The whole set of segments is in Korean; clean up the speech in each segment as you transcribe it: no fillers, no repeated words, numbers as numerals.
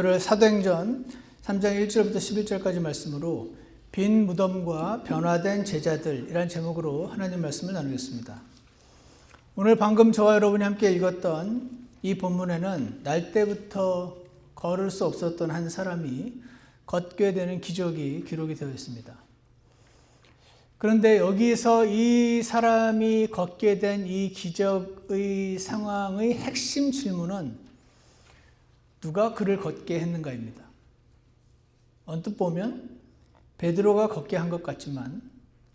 사도행전 3장 1절부터 11절까지 말씀으로 빈 무덤과 변화된 제자들이라는 제목으로 하나님 말씀을 나누겠습니다. 오늘 방금 저와 여러분이 함께 읽었던 이 본문에는 날 때부터 걸을 수 없었던 한 사람이 걷게 되는 기적이 기록이 되어 있습니다. 그런데 여기서 이 사람이 걷게 된 이 기적의 상황의 핵심 질문은 누가 그를 걷게 했는가입니다. 언뜻 보면 베드로가 걷게 한 것 같지만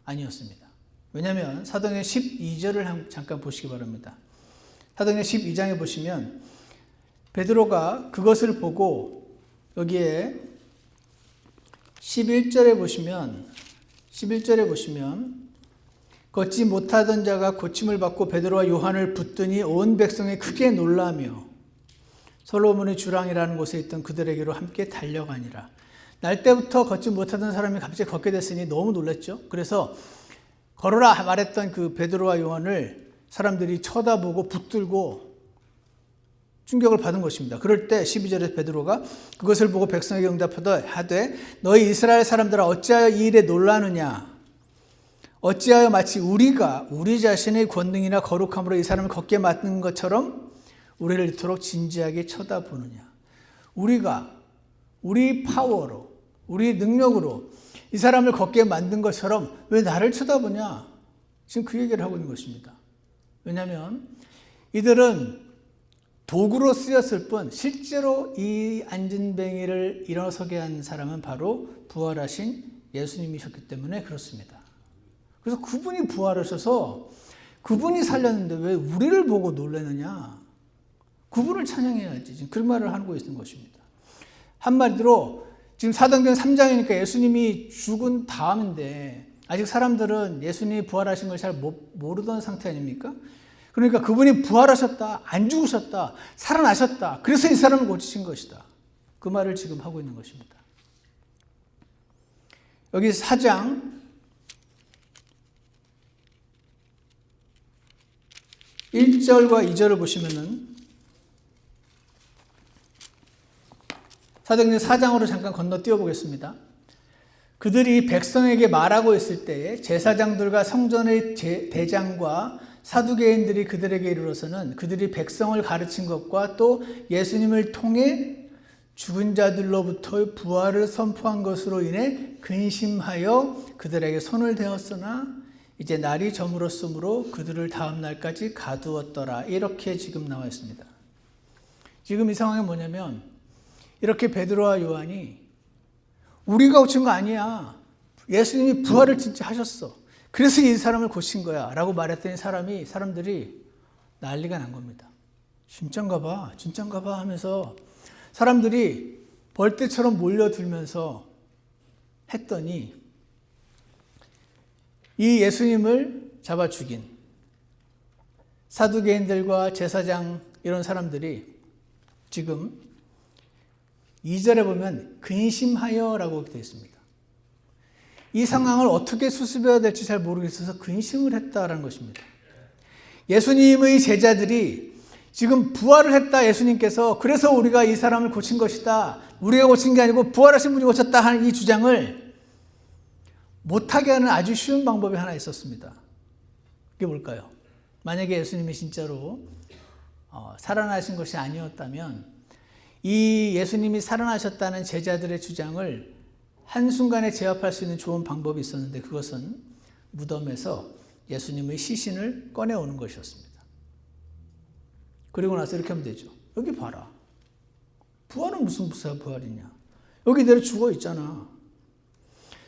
아니었습니다. 왜냐하면 사도행전 12절을 잠깐 보시기 바랍니다. 사도행전 12장에 보시면 베드로가 그것을 보고 여기에 11절에 보시면 걷지 못하던 자가 고침을 받고 베드로와 요한을 붙드니 온 백성이 크게 놀라며 솔로몬의 주랑이라는 곳에 있던 그들에게로 함께 달려가니라. 날 때부터 걷지 못하던 사람이 갑자기 걷게 됐으니 너무 놀랐죠. 그래서 걸어라 말했던 그 베드로와 요한을 사람들이 쳐다보고 붙들고 충격을 받은 것입니다. 그럴 때 12절에 베드로가 그것을 보고 백성에게 응답하되 너희 이스라엘 사람들아 어찌하여 이 일에 놀라느냐? 어찌하여 마치 우리가 우리 자신의 권능이나 거룩함으로 이 사람을 걷게 만든 것처럼 우리를 이토록 진지하게 쳐다보느냐? 우리가 우리 파워로 우리 능력으로 이 사람을 걷게 만든 것처럼 왜 나를 쳐다보냐? 지금 그 얘기를 하고 있는 것입니다. 왜냐하면 이들은 도구로 쓰였을 뿐 실제로 이 안진뱅이를 일어서게 한 사람은 바로 부활하신 예수님이셨기 때문에 그렇습니다. 그래서 그분이 부활하셔서 그분이 살렸는데 왜 우리를 보고 놀라느냐? 그분을 찬양해야지. 지금 그 말을 하고 있는 것입니다. 한마디로 지금 사도행전 3장이니까 예수님이 죽은 다음인데 아직 사람들은 예수님이 부활하신 걸 잘 모르던 상태 아닙니까? 그러니까 그분이 부활하셨다, 안 죽으셨다, 살아나셨다. 그래서 이 사람을 고치신 것이다. 그 말을 지금 하고 있는 것입니다. 여기 4장 1절과 2절을 보시면은 사도행전 4장으로 잠깐 건너뛰어 보겠습니다. 그들이 백성에게 말하고 있을 때에 제사장들과 성전의 대장과 사두개인들이 그들에게 이르러서는 그들이 백성을 가르친 것과 또 예수님을 통해 죽은 자들로부터의 부활을 선포한 것으로 인해 근심하여 그들에게 손을 대었으나 이제 날이 저물었으므로 그들을 다음 날까지 가두었더라. 이렇게 지금 나와 있습니다. 지금 이 상황이 뭐냐면 이렇게 베드로와 요한이 우리가 고친 거 아니야. 예수님이 부활을 진짜 하셨어. 그래서 이 사람을 고친 거야. 라고 말했더니 사람들이 난리가 난 겁니다. 진짠가 봐 하면서 사람들이 벌떼처럼 몰려들면서 했더니 이 예수님을 잡아 죽인 사두개인들과 제사장 이런 사람들이 지금 2절에 보면 근심하여라고 되어 있습니다. 이 상황을 어떻게 수습해야 될지 잘 모르겠어서 근심을 했다라는 것입니다. 예수님의 제자들이 지금 부활을 했다 예수님께서 그래서 우리가 이 사람을 고친 것이다. 우리가 고친 게 아니고 부활하신 분이 고쳤다 하는 이 주장을 못하게 하는 아주 쉬운 방법이 하나 있었습니다. 그게 뭘까요? 만약에 예수님이 진짜로 살아나신 것이 아니었다면 이 예수님이 살아나셨다는 제자들의 주장을 한순간에 제압할 수 있는 좋은 방법이 있었는데 그것은 무덤에서 예수님의 시신을 꺼내오는 것이었습니다. 그리고 나서 이렇게 하면 되죠. 여기 봐라. 부활은 무슨 부활이냐. 여기 이대로 죽어 있잖아.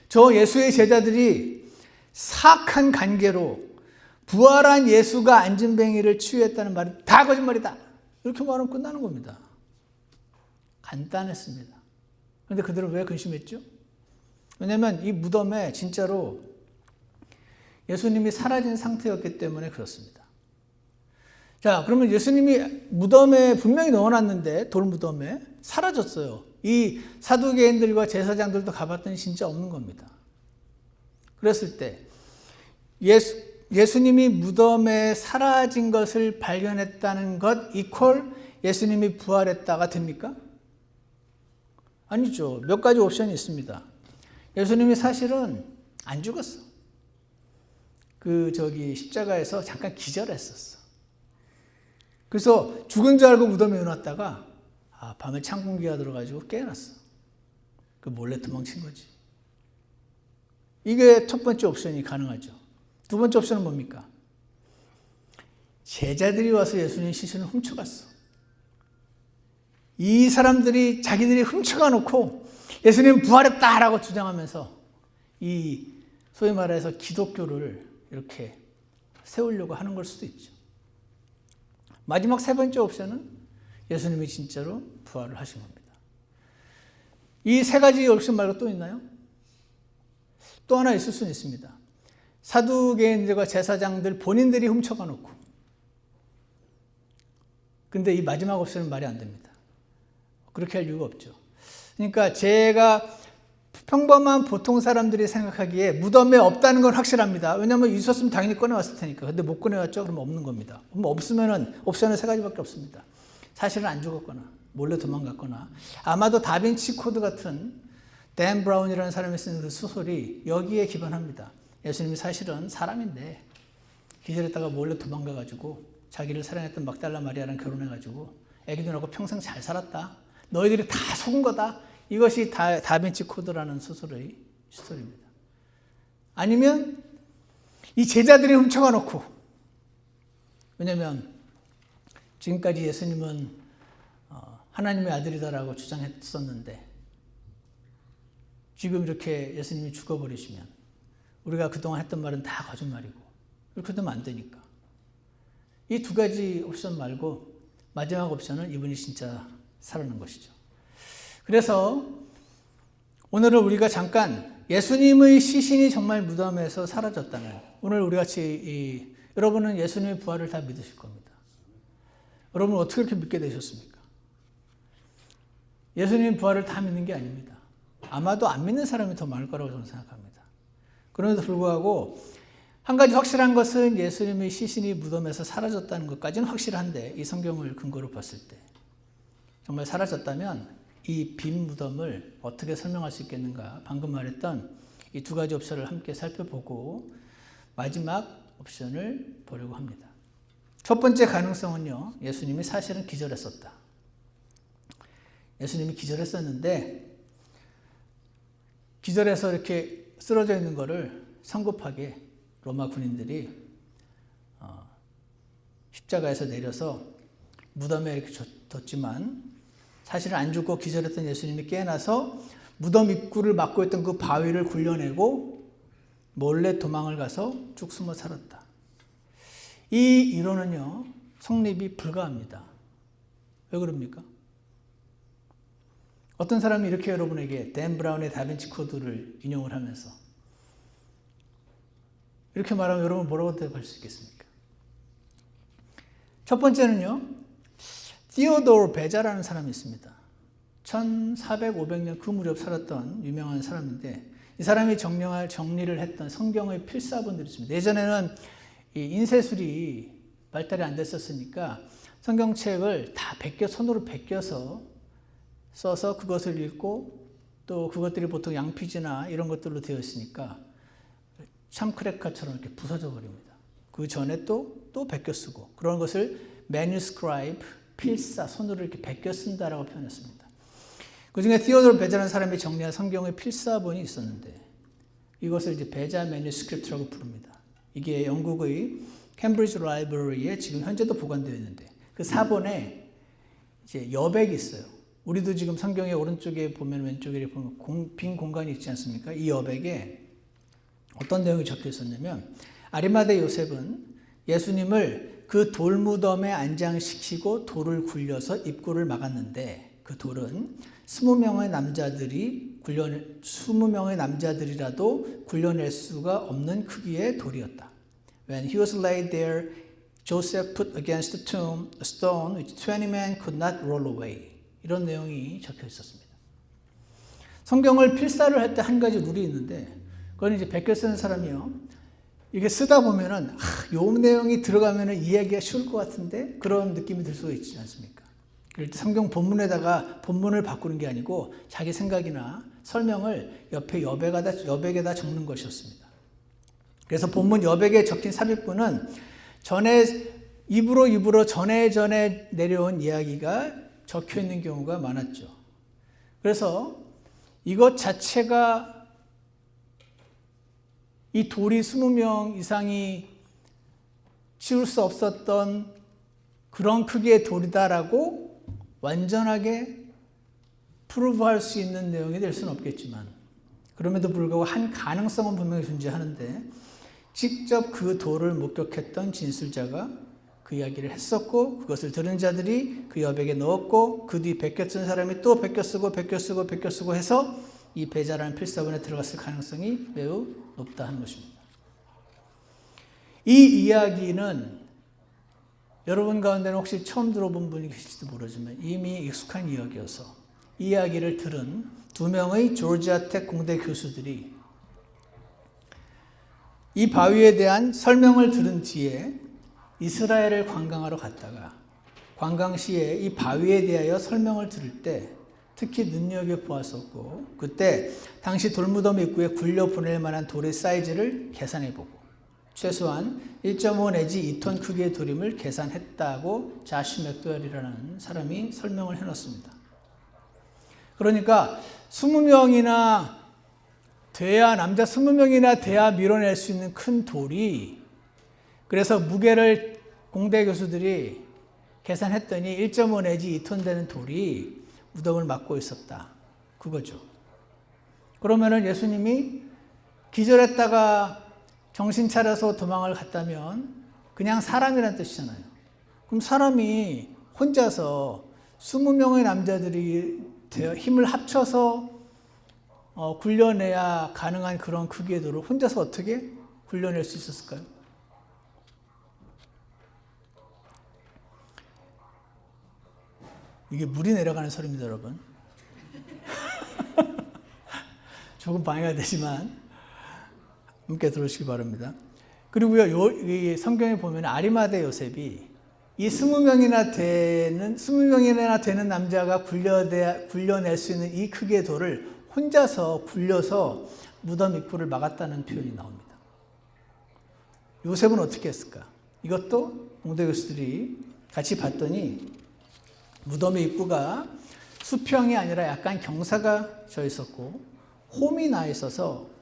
저 예수의 제자들이 사악한 관계로 부활한 예수가 안진뱅이를 치유했다는 말은 다 거짓말이다. 이렇게 말하면 끝나는 겁니다. 간단했습니다. 그런데 그들은 왜 근심했죠? 왜냐하면 이 무덤에 진짜로 예수님이 사라진 상태였기 때문에 그렇습니다. 자, 그러면 예수님이 무덤에 분명히 넣어놨는데 돌무덤에 사라졌어요. 이 사두개인들과 제사장들도 가봤더니 진짜 없는 겁니다. 그랬을 때 예수님이 무덤에 사라진 것을 발견했다는 것 이퀄 예수님이 부활했다가 됩니까? 아니죠. 몇 가지 옵션이 있습니다. 예수님이 사실은 안 죽었어. 십자가에서 잠깐 기절했었어. 그래서 죽은 줄 알고 무덤에 넣었다가 밤에 찬 공기가 들어가지고 깨어났어. 몰래 도망친 거지. 이게 첫 번째 옵션이 가능하죠. 두 번째 옵션은 뭡니까? 제자들이 와서 예수님 시신을 훔쳐갔어. 이 사람들이 자기들이 훔쳐가 놓고 예수님 부활했다라고 주장하면서 이 소위 말해서 기독교를 이렇게 세우려고 하는 걸 수도 있죠. 마지막 세 번째 옵션은 예수님이 진짜로 부활을 하신 겁니다. 이 세 가지 옵션 말고 또 있나요? 또 하나 있을 수는 있습니다. 사두개인들과 제사장들 본인들이 훔쳐가 놓고, 근데 이 마지막 옵션은 말이 안 됩니다. 그렇게 할 이유가 없죠. 그러니까 제가 평범한 보통 사람들이 생각하기에 무덤에 없다는 건 확실합니다. 왜냐하면 있었으면 당연히 꺼내왔을 테니까. 근데 못 꺼내왔죠? 그러면 없는 겁니다. 그럼 없으면 옵션은 세 가지밖에 없습니다. 사실은 안 죽었거나 몰래 도망갔거나, 아마도 다빈치 코드 같은 댄 브라운이라는 사람이 쓴 그 소설이 여기에 기반합니다. 예수님이 사실은 사람인데 기절했다가 몰래 도망가가지고 자기를 사랑했던 막달라 마리아랑 결혼해가지고 애기도 낳고 평생 잘 살았다. 너희들이 다 속은 거다. 이것이 다빈치 코드라는 소설의 스토리입니다. 아니면 이 제자들이 훔쳐가 놓고, 왜냐하면 지금까지 예수님은 하나님의 아들이다라고 주장했었는데 지금 이렇게 예수님이 죽어버리시면 우리가 그동안 했던 말은 다 거짓말이고 이렇게 되면 안 되니까. 이 두 가지 옵션 말고 마지막 옵션은 이분이 진짜 살아난 것이죠. 그래서 오늘은 우리가 잠깐 예수님의 시신이 정말 무덤에서 사라졌다면, 오늘 우리 같이 여러분은 예수님의 부활을 다 믿으실 겁니다. 여러분 어떻게 그렇게 믿게 되셨습니까? 예수님의 부활을 다 믿는 게 아닙니다. 아마도 안 믿는 사람이 더 많을 거라고 저는 생각합니다. 그럼에도 불구하고 한 가지 확실한 것은 예수님의 시신이 무덤에서 사라졌다는 것까지는 확실한데, 이 성경을 근거로 봤을 때 정말 사라졌다면 이 빈 무덤을 어떻게 설명할 수 있겠는가? 방금 말했던 이 두 가지 옵션을 함께 살펴보고 마지막 옵션을 보려고 합니다. 첫 번째 가능성은요, 예수님이 사실은 기절했었다. 예수님이 기절했었는데 기절해서 이렇게 쓰러져 있는 거를 성급하게 로마 군인들이 십자가에서 내려서 무덤에 이렇게 뒀지만, 사실은 안 죽고 기절했던 예수님이 깨어나서 무덤 입구를 막고 있던 그 바위를 굴려내고 몰래 도망을 가서 쭉 숨어 살았다. 이 이론은요, 성립이 불가합니다. 왜 그럽니까? 어떤 사람이 이렇게 여러분에게 댄 브라운의 다빈치 코드를 인용을 하면서 이렇게 말하면 여러분 뭐라고 대답할 수 있겠습니까? 첫 번째는요, 디오도르 베자라는 사람이 있습니다. 1400, 500년 그 무렵 살았던 유명한 사람인데, 이 사람이 정리를 했던 성경의 필사본들이 있습니다. 예전에는 이 인쇄술이 발달이 안 됐었으니까 성경책을 다 손으로 베껴서 써서 그것을 읽고, 또 그것들이 보통 양피지나 이런 것들로 되어 있으니까 참크레카처럼 이렇게 부서져 버립니다. 그 전에 또 베껴 쓰고, 그런 것을 매뉴스크라이브, 필사, 손으로 이렇게 베껴 쓴다라고 표현했습니다. 그 중에 디오도르 베자라는 사람이 정리한 성경의 필사본이 있었는데, 이것을 이제 베자 매뉴스크립트라고 부릅니다. 이게 영국의 캠브리지 라이브러리에 지금 현재도 보관되어 있는데, 그 사본에 이제 여백이 있어요. 우리도 지금 성경의 오른쪽에 보면, 왼쪽에 보면 빈 공간이 있지 않습니까? 이 여백에 어떤 내용이 적혀 있었냐면, 아리마대 요셉은 예수님을 그 돌무덤에 안장시키고 돌을 굴려서 입구를 막았는데, 그 돌은 20명의 남자들이라도 굴려낼 수가 없는 크기의 돌이었다. When he was laid there, Joseph put against the tomb a stone which 20 men could not roll away. 이런 내용이 적혀 있었습니다. 성경을 필사를 할 때 한 가지 룰이 있는데, 그건 이제 베껴 쓰는 사람이요, 이게 쓰다 보면은 요 내용이 들어가면은 이해하기가 쉬울 것 같은데 그런 느낌이 들 수가 있지 않습니까? 그럴 때 성경 본문에다가 본문을 바꾸는 게 아니고 자기 생각이나 설명을 옆에 여백에다 적는 것이었습니다. 그래서 본문 여백에 적힌 삽입구는 입으로 전에 내려온 이야기가 적혀 있는 경우가 많았죠. 그래서 이것 자체가 이 돌이 20명 이상이 치울 수 없었던 그런 크기의 돌이다라고 완전하게 프루브할 수 있는 내용이 될 수는 없겠지만, 그럼에도 불구하고 한 가능성은 분명히 존재하는데, 직접 그 돌을 목격했던 진술자가 그 이야기를 했었고, 그것을 들은 자들이 그 여백에 넣었고, 그 뒤 베껴 쓴 사람이 또 베껴 쓰고 해서 이 배자라는 필사본에 들어갔을 가능성이 매우 높다 하는 것입니다. 이 이야기는 여러분 가운데는 혹시 처음 들어본 분이 계실지도 모르지만 이미 익숙한 이야기여서 이 이야기를 들은 2명의 조지아텍 공대 교수들이 이 바위에 대한 설명을 들은 뒤에 이스라엘을 관광하러 갔다가 관광 시에 이 바위에 대하여 설명을 들을 때 특히 눈여겨보았었고, 그때 당시 돌무덤 입구에 굴려 보낼 만한 돌의 사이즈를 계산해보고 최소한 1.5 내지 2톤 크기의 돌임을 계산했다고 자시 맥도웰이라는 사람이 설명을 해놨습니다. 그러니까 20명이나 돼야, 남자 20명이나 돼야 밀어낼 수 있는 큰 돌이, 그래서 무게를 공대 교수들이 계산했더니 1.5 내지 2톤 되는 돌이 무덤을 막고 있었다. 그거죠. 그러면은 예수님이 기절했다가 정신 차려서 도망을 갔다면 그냥 사람이란 뜻이잖아요. 그럼 사람이 혼자서 20명의 남자들이 힘을 합쳐서 굴려내야 가능한 그런 크기의 돌을 혼자서 어떻게 굴려낼 수 있었을까요? 이게 물이 내려가는 소리입니다, 여러분. 조금 방해가 되지만 함께 들으시기 바랍니다. 그리고요, 이 성경에 보면 아리마대 요셉이 이 20명이나 되는 남자가 굴려낼 수 있는 이 크기의 돌을 혼자서 굴려서 무덤 입구를 막았다는 표현이 나옵니다. 요셉은 어떻게 했을까? 이것도 공대 교수들이 같이 봤더니 무덤의 입구가 수평이 아니라 약간 경사가 져 있었고 홈이 나 있어서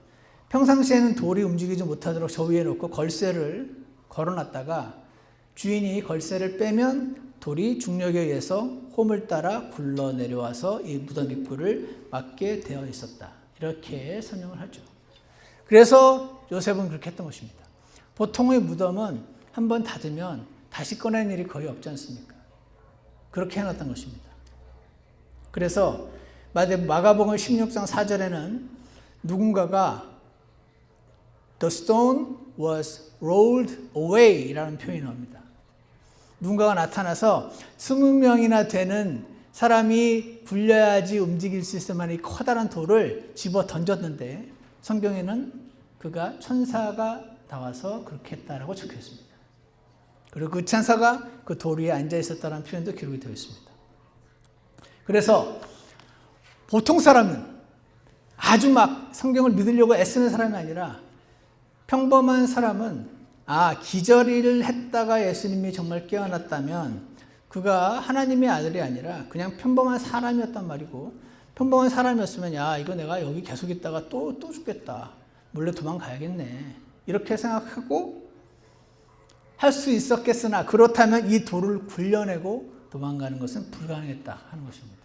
평상시에는 돌이 움직이지 못하도록 저 위에 놓고 걸쇠를 걸어놨다가 주인이 걸쇠를 빼면 돌이 중력에 의해서 홈을 따라 굴러 내려와서 이 무덤 입구를 막게 되어 있었다. 이렇게 설명을 하죠. 그래서 요셉은 그렇게 했던 것입니다. 보통의 무덤은 한번 닫으면 다시 꺼내는 일이 거의 없지 않습니까? 그렇게 해놨던 것입니다. 그래서 마가복음 16장 4절에는 누군가가 The stone was rolled away 라는 표현이 나옵니다. 누군가가 나타나서 20명이나 되는 사람이 굴려야지 움직일 수 있을 만한 이 커다란 돌을 집어 던졌는데 성경에는 그가 천사가 나와서 그렇게 했다라고 적혀 있습니다. 그리고 그 천사가 그 돌 위에 앉아 있었다는 표현도 기록이 되어 있습니다. 그래서 보통 사람은 아주 막 성경을 믿으려고 애쓰는 사람이 아니라 평범한 사람은 기절을 했다가 예수님이 정말 깨어났다면 그가 하나님의 아들이 아니라 그냥 평범한 사람이었단 말이고, 평범한 사람이었으면 이거 내가 여기 계속 있다가 또 죽겠다, 몰래 도망가야겠네, 이렇게 생각하고 할 수 있었겠으나 그렇다면 이 돌을 굴려내고 도망가는 것은 불가능했다 하는 것입니다.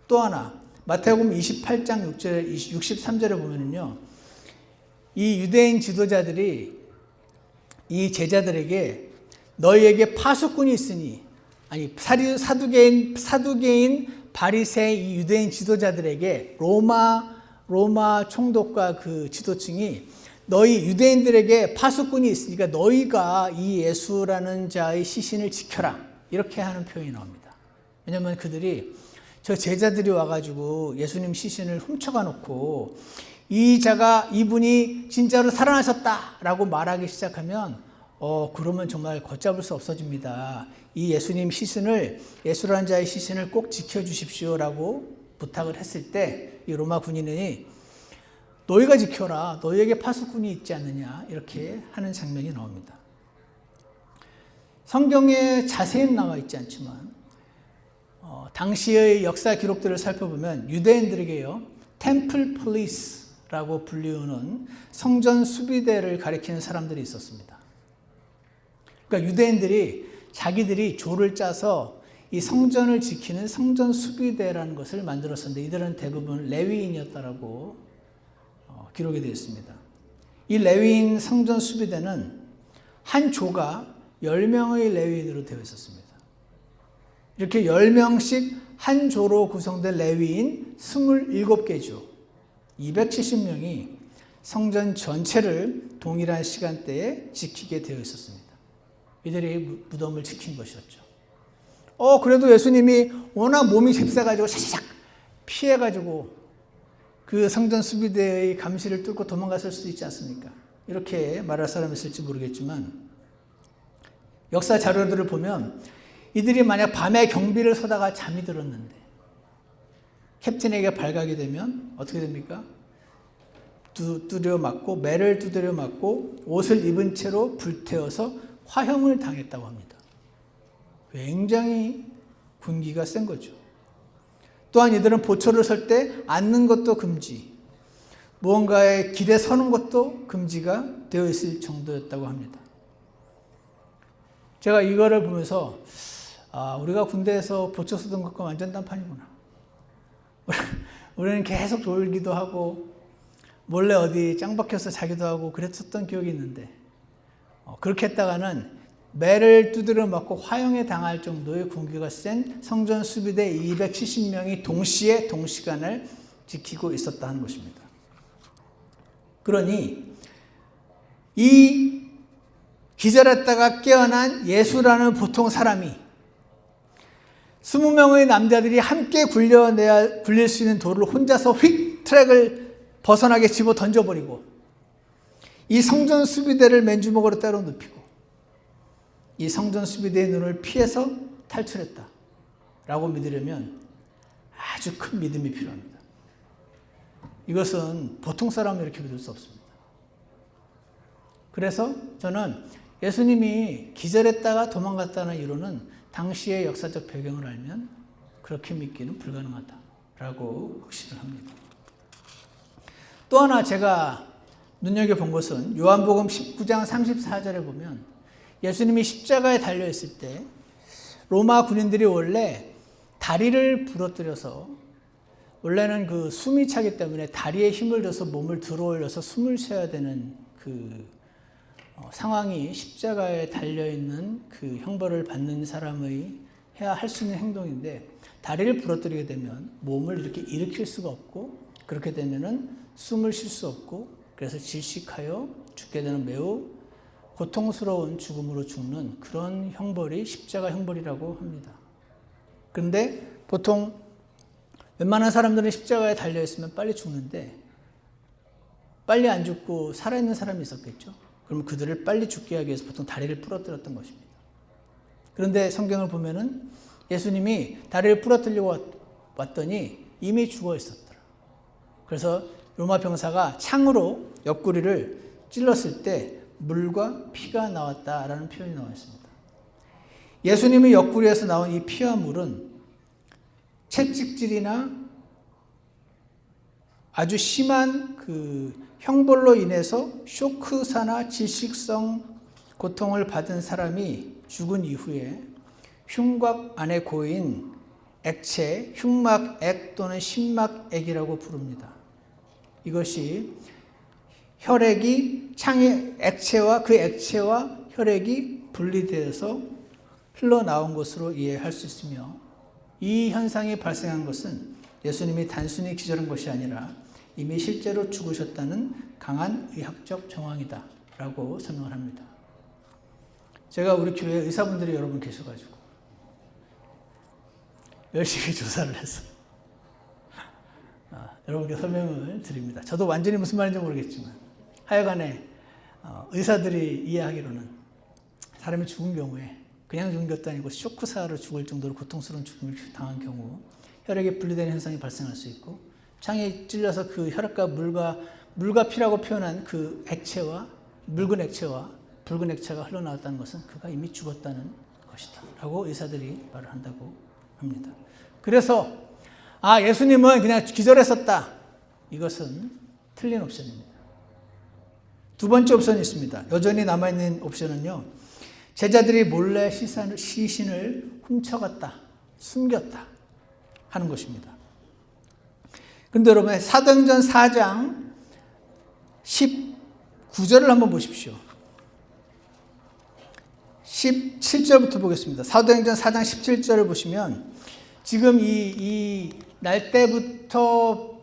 또 하나 마태복음 28장 63절에 보면은요, 이 유대인 지도자들이 이 제자들에게 너희에게 파수꾼이 있으니, 사두개인 바리새 이 유대인 지도자들에게 로마 총독과 그 지도층이 너희 유대인들에게 파수꾼이 있으니까 너희가 이 예수라는 자의 시신을 지켜라, 이렇게 하는 표현이 나옵니다. 왜냐하면 그들이 저 제자들이 와가지고 예수님 시신을 훔쳐가 놓고 이분이 진짜로 살아나셨다라고 말하기 시작하면 그러면 정말 걷잡을 수 없어집니다. 이 예수님 시신을, 예수라는 자의 시신을 꼭 지켜주십시오라고 부탁을 했을 때 이 로마 군인이 너희가 지켜라. 너희에게 파수꾼이 있지 않느냐. 이렇게 하는 장면이 나옵니다. 성경에 자세히는 나와 있지 않지만 당시의 역사 기록들을 살펴보면 유대인들에게요. 템플 폴리스라고 불리우는 성전 수비대를 가리키는 사람들이 있었습니다. 그러니까 유대인들이 자기들이 조를 짜서 이 성전을 지키는 성전 수비대라는 것을 만들었었는데 이들은 대부분 레위인이었다라고 기록이 되어 있습니다. 이 레위인 성전 수비대는 한 조가 10명의 레위인으로 되어 있었습니다. 이렇게 10명씩 한 조로 구성된 레위인 27개 조, 270명이 성전 전체를 동일한 시간대에 지키게 되어 있었습니다. 이들이 무덤을 지킨 것이었죠. 그래도 예수님이 워낙 몸이 잽싸가지고 샤샤샥 피해가지고 그 성전 수비대의 감시를 뚫고 도망갔을 수도 있지 않습니까? 이렇게 말할 사람이 있을지 모르겠지만 역사 자료들을 보면 이들이 만약 밤에 경비를 서다가 잠이 들었는데 캡틴에게 발각이 되면 어떻게 됩니까? 두드려 맞고 매를 두드려 맞고 옷을 입은 채로 불태워서 화형을 당했다고 합니다. 굉장히 군기가 센 거죠. 또한 이들은 보초를 설 때 앉는 것도 금지, 무언가에 길에 서는 것도 금지가 되어 있을 정도였다고 합니다. 제가 이거를 보면서 우리가 군대에서 보초 서던 것과 완전 딴판이구나. 우리는 계속 졸기도 하고 몰래 어디 짱 박혀서 자기도 하고 그랬었던 기억이 있는데 그렇게 했다가는 매를 두드려 맞고 화형에 당할 정도의 군기가 센 성전 수비대 270명이 동시에 동시간을 지키고 있었다 하는 것입니다. 그러니 이 기절했다가 깨어난 예수라는 보통 사람이 20명의 남자들이 함께 굴릴 수 있는 돌을 혼자서 휙 트랙을 벗어나게 집어 던져버리고 이 성전 수비대를 맨주먹으로 때려 눕히고 이 성전 수비대의 눈을 피해서 탈출했다 라고 믿으려면 아주 큰 믿음이 필요합니다. 이것은 보통 사람은 이렇게 믿을 수 없습니다. 그래서 저는 예수님이 기절했다가 도망갔다는 이론은 당시의 역사적 배경을 알면 그렇게 믿기는 불가능하다라고 확신을 합니다. 또 하나 제가 눈여겨본 것은 요한복음 19장 34절에 보면 예수님이 십자가에 달려있을 때 로마 군인들이 원래 다리를 부러뜨려서 원래는 그 숨이 차기 때문에 다리에 힘을 줘서 몸을 들어 올려서 숨을 쉬어야 되는 그 상황이 십자가에 달려있는 그 형벌을 받는 사람의 할 수 있는 행동인데 다리를 부러뜨리게 되면 몸을 이렇게 일으킬 수가 없고 그렇게 되면은 숨을 쉴 수 없고 그래서 질식하여 죽게 되는 매우 고통스러운 죽음으로 죽는 그런 형벌이 십자가 형벌이라고 합니다. 그런데 보통 웬만한 사람들은 십자가에 달려있으면 빨리 죽는데 빨리 안 죽고 살아있는 사람이 있었겠죠. 그러면 그들을 빨리 죽게 하기 위해서 보통 다리를 부러뜨렸던 것입니다. 그런데 성경을 보면은 예수님이 다리를 부러뜨리고 왔더니 이미 죽어 있었더라. 그래서 로마 병사가 창으로 옆구리를 찔렀을 때 물과 피가 나왔다라는 표현이 나와 있습니다. 예수님의 옆구리에서 나온 이 피와 물은 채찍질이나 아주 심한 그 형벌로 인해서 쇼크사나 질식성 고통을 받은 사람이 죽은 이후에 흉곽 안에 고인 액체, 흉막액 또는 심막액이라고 부릅니다. 이것이 혈액이 창의 액체와 그 액체와 혈액이 분리되어서 흘러나온 것으로 이해할 수 있으며 이 현상이 발생한 것은 예수님이 단순히 기절한 것이 아니라 이미 실제로 죽으셨다는 강한 의학적 정황이다 라고 설명을 합니다. 제가 우리 교회에 의사분들이 여러 분 계셔가지고 열심히 조사를 해서 여러분께 설명을 드립니다. 저도 완전히 무슨 말인지 모르겠지만 하여간에 의사들이 이해하기로는 사람이 죽은 경우에 그냥 죽은 것도 아니고 쇼크사로 죽을 정도로 고통스러운 죽음을 당한 경우 혈액이 분리되는 현상이 발생할 수 있고, 창에 찔려서 그 혈액과 물과 피라고 표현한 그 액체와 묽은 액체와 붉은 액체가 흘러나왔다는 것은 그가 이미 죽었다는 것이다 라고 의사들이 말을 한다고 합니다. 그래서 예수님은 그냥 기절했었다, 이것은 틀린 옵션입니다. 두 번째 옵션이 있습니다. 여전히 남아있는 옵션은요, 제자들이 몰래 시신을 훔쳐갔다, 숨겼다 하는 것입니다. 그런데 여러분, 사도행전 4장 19절을 한번 보십시오. 17절부터 보겠습니다. 사도행전 4장 17절을 보시면 지금 이 날 때부터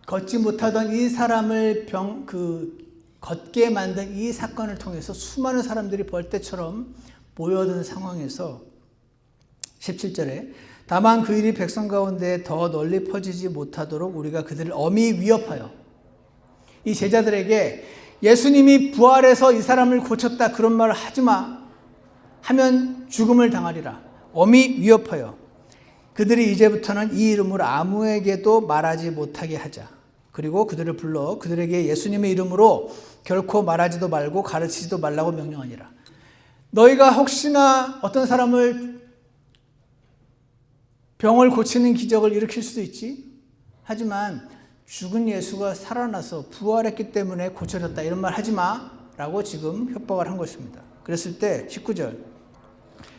걷지 못하던 이 사람을 걷게 만든 이 사건을 통해서 수많은 사람들이 벌떼처럼 모여든 상황에서 17절에 다만 그 일이 백성 가운데 더 널리 퍼지지 못하도록 우리가 그들을 엄히 위협하여, 이 제자들에게 예수님이 부활해서 이 사람을 고쳤다 그런 말을 하지마 하면 죽음을 당하리라 엄히 위협하여 그들이 이제부터는 이 이름으로 아무에게도 말하지 못하게 하자. 그리고 그들을 불러 그들에게 예수님의 이름으로 결코 말하지도 말고 가르치지도 말라고 명령하니라. 너희가 혹시나 어떤 사람을 병을 고치는 기적을 일으킬 수도 있지, 하지만 죽은 예수가 살아나서 부활했기 때문에 고쳐졌다 이런 말 하지마 라고 지금 협박을 한 것입니다. 그랬을 때 19절,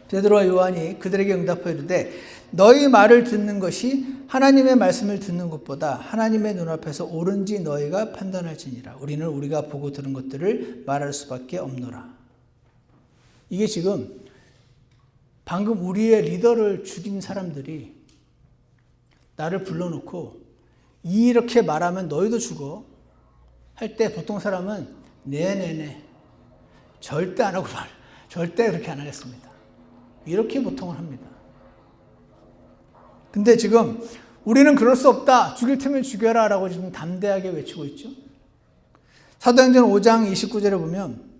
베드로와 요한이 그들에게 응답하여 이르되 너희 말을 듣는 것이 하나님의 말씀을 듣는 것보다 하나님의 눈앞에서 옳은지 너희가 판단할지니라. 우리는 우리가 보고 들은 것들을 말할 수밖에 없노라. 이게 지금 방금 우리의 리더를 죽인 사람들이 나를 불러놓고 이렇게 말하면 너희도 죽어 할 때 보통 사람은 네네네 절대 안 하고 절대 그렇게 안 하겠습니다, 이렇게 보통을 합니다. 근데 지금 우리는 그럴 수 없다, 죽일 테면 죽여라 라고 지금 담대하게 외치고 있죠. 사도행전 5장 29절에 보면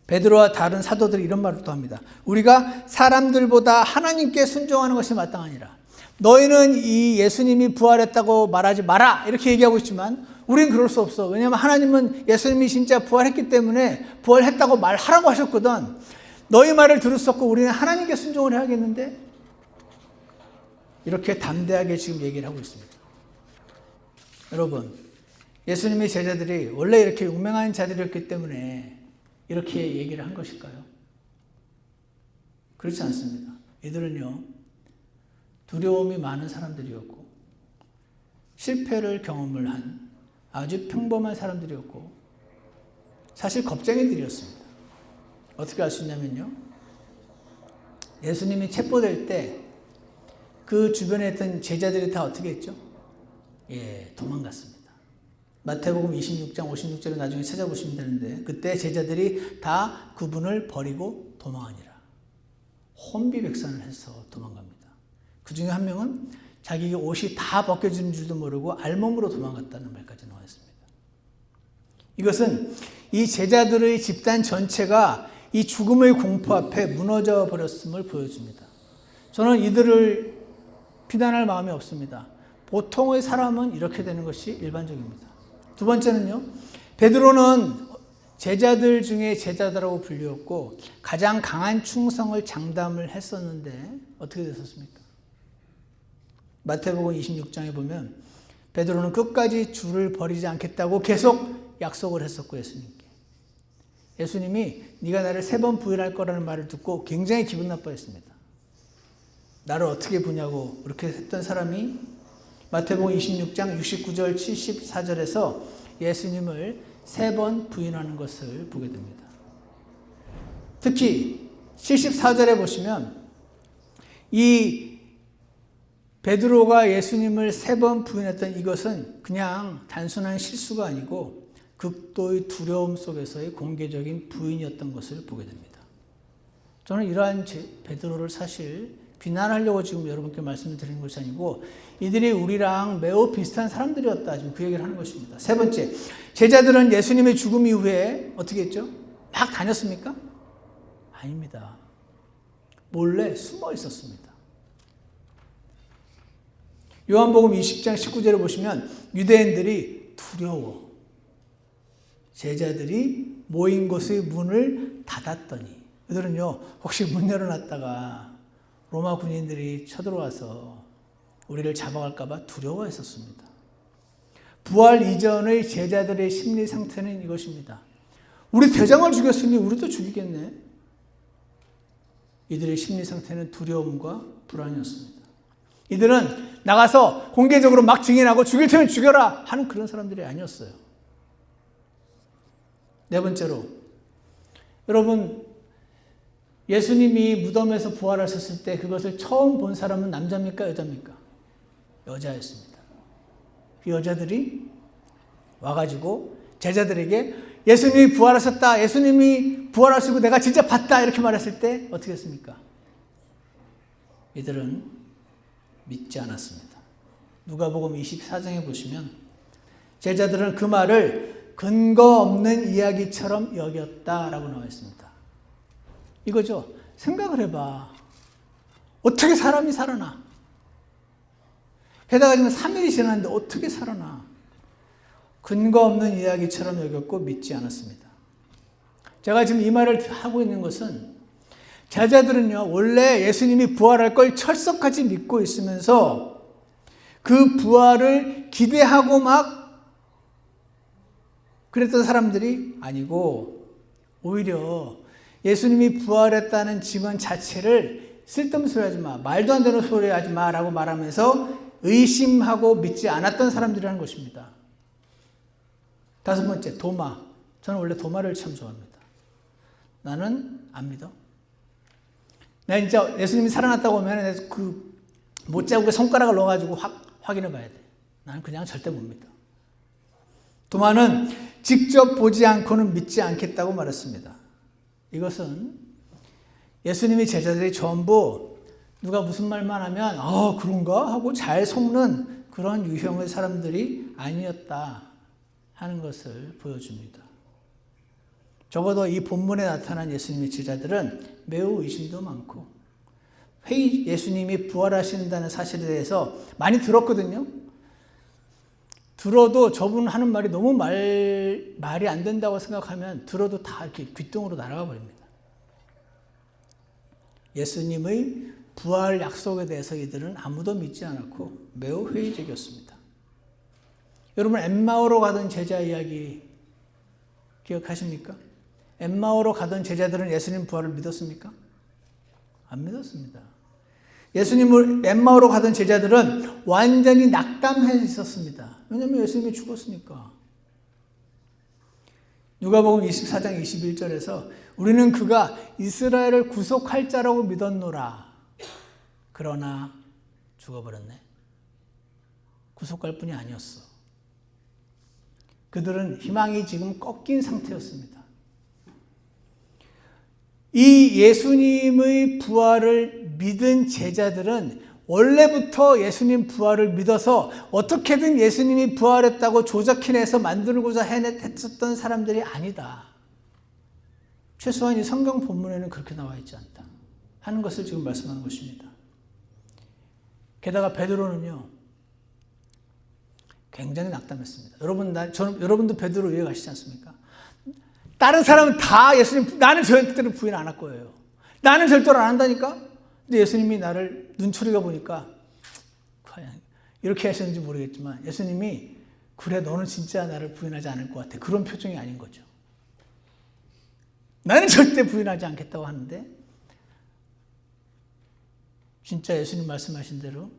베드로와 다른 사도들이 이런 말을 또 합니다. 우리가 사람들보다 하나님께 순종하는 것이 마땅하니라. 너희는 이 예수님이 부활했다고 말하지 마라 이렇게 얘기하고 있지만 우리는 그럴 수 없어. 왜냐하면 하나님은 예수님이 진짜 부활했기 때문에 부활했다고 말하라고 하셨거든. 너희 말을 들을 수 없고 우리는 하나님께 순종을 해야겠는데, 이렇게 담대하게 지금 얘기를 하고 있습니다. 여러분, 예수님의 제자들이 원래 이렇게 용맹한 자들이었기 때문에 이렇게 얘기를 한 것일까요? 그렇지 않습니다. 이들은요, 두려움이 많은 사람들이었고 실패를 경험을 한 아주 평범한 사람들이었고 사실 겁쟁이들이었습니다. 어떻게 알 수 있냐면요, 예수님이 체포될 때 그 주변에 있던 제자들이 다 어떻게 했죠? 도망갔습니다. 마태복음 26장 56절에 나중에 찾아보시면 되는데 그때 제자들이 다 그분을 버리고 도망하니라. 혼비백산을 해서 도망갑니다. 그 중에 한 명은 자기 옷이 다 벗겨지는 줄도 모르고 알몸으로 도망갔다는 말까지 나와 있습니다. 이것은 이 제자들의 집단 전체가 이 죽음의 공포 앞에 무너져 버렸음을 보여줍니다. 저는 이들을 비난할 마음이 없습니다. 보통의 사람은 이렇게 되는 것이 일반적입니다. 두 번째는요, 베드로는 제자들 중에 제자들하고 불리웠고 가장 강한 충성을 장담을 했었는데 어떻게 됐었습니까? 마태복음 26장에 보면 베드로는 끝까지 주를 버리지 않겠다고 계속 약속을 했었고 예수님이 네가 나를 3번 부인할 거라는 말을 듣고 굉장히 기분 나빠했습니다. 나를 어떻게 보냐고 그렇게 했던 사람이 마태복음 26장 69절 74절에서 예수님을 3번 부인하는 것을 보게 됩니다. 특히 74절에 보시면 이 베드로가 예수님을 3번 부인했던 이것은 그냥 단순한 실수가 아니고 극도의 두려움 속에서의 공개적인 부인이었던 것을 보게 됩니다. 저는 이러한 베드로를 사실 비난하려고 지금 여러분께 말씀을 드리는 것이 아니고 이들이 우리랑 매우 비슷한 사람들이었다, 지금 그 얘기를 하는 것입니다. 세 번째, 제자들은 예수님의 죽음 이후에 어떻게 했죠? 막 다녔습니까? 아닙니다. 몰래 숨어 있었습니다. 요한복음 20장 19절을 보시면 유대인들이 두려워 제자들이 모인 곳의 문을 닫았더니, 그들은요 혹시 문 열어놨다가 로마 군인들이 쳐들어와서 우리를 잡아갈까 봐 두려워했었습니다. 부활 이전의 제자들의 심리 상태는 이것입니다. 우리 대장을 죽였으니 우리도 죽이겠네. 이들의 심리 상태는 두려움과 불안이었습니다. 이들은 나가서 공개적으로 막 증인하고 죽일 테면 죽여라 하는 그런 사람들이 아니었어요. 네 번째로, 여러분, 예수님이 무덤에서 부활하셨을 때 그것을 처음 본 사람은 남자입니까? 여자입니까? 여자였습니다. 그 여자들이 와가지고 제자들에게 예수님이 부활하셨다, 예수님이 부활하시고 내가 진짜 봤다 이렇게 말했을 때 어떻게 했습니까? 이들은 믿지 않았습니다. 누가복음 24장에 보시면 제자들은 그 말을 근거 없는 이야기처럼 여겼다라고 나와 있습니다. 이거죠. 생각을 해봐. 어떻게 사람이 살아나? 게다가 지금 3일이 지났는데 어떻게 살아나? 근거 없는 이야기처럼 여겼고 믿지 않았습니다. 제가 지금 이 말을 하고 있는 것은 제자들은요, 원래 예수님이 부활할 걸 철석같이 믿고 있으면서 그 부활을 기대하고 막 그랬던 사람들이 아니고, 오히려 예수님이 부활했다는 증언 자체를 쓸데없는 소리 하지 마, 말도 안 되는 소리 하지 마 라고 말하면서 의심하고 믿지 않았던 사람들이라는 것입니다. 다섯 번째, 도마. 저는 원래 도마를 참 좋아합니다. 나는 안 믿어. 내가 진짜 예수님이 살아났다고 하면 그 못자국에 손가락을 넣어가지고 확인해 봐야 돼. 나는 그냥 절대 못 믿어. 도마는 직접 보지 않고는 믿지 않겠다고 말했습니다. 이것은 예수님이 제자들이 전부 누가 무슨 말만 하면 그런가 하고 잘 속는 그런 유형의 사람들이 아니었다 하는 것을 보여줍니다. 적어도 이 본문에 나타난 예수님의 제자들은 매우 의심도 많고 예수님이 부활하신다는 사실에 대해서 많이 들었거든요. 들어도 저분 하는 말이 너무 말이 안 된다고 생각하면 들어도 다 이렇게 귓등으로 날아가 버립니다. 예수님의 부활 약속에 대해서 이들은 아무도 믿지 않았고 매우 회의적이었습니다. 여러분, 엠마오로 가던 제자 이야기 기억하십니까? 엠마오로 가던 제자들은 예수님 부활을 믿었습니까? 안 믿었습니다. 예수님을 엠마오로 가던 제자들은 완전히 낙담해 있었습니다. 왜냐하면 예수님이 죽었으니까. 누가복음 24장 21절에서 우리는 그가 이스라엘을 구속할 자라고 믿었노라. 그러나 죽어버렸네. 구속할 뿐이 아니었어. 그들은 희망이 지금 꺾인 상태였습니다. 이 예수님의 부활을 믿은 제자들은 원래부터 예수님 부활을 믿어서 어떻게든 예수님이 부활했다고 조작해내서 만들고자 했었던 사람들이 아니다. 최소한 이 성경 본문에는 그렇게 나와 있지 않다 하는 것을 지금 말씀하는 것입니다. 게다가 베드로는요, 굉장히 낙담했습니다. 여러분도 베드로 이해 가시지 않습니까? 다른 사람은 다 예수님, 나는 절대로 부인 안 할 거예요. 나는 절대로 안 한다니까? 근데 예수님이 나를 눈초리가 보니까, 과연 이렇게 하셨는지 모르겠지만, 예수님이, 그래, 너는 진짜 나를 부인하지 않을 것 같아. 그런 표정이 아닌 거죠. 나는 절대 부인하지 않겠다고 하는데, 진짜 예수님 말씀하신 대로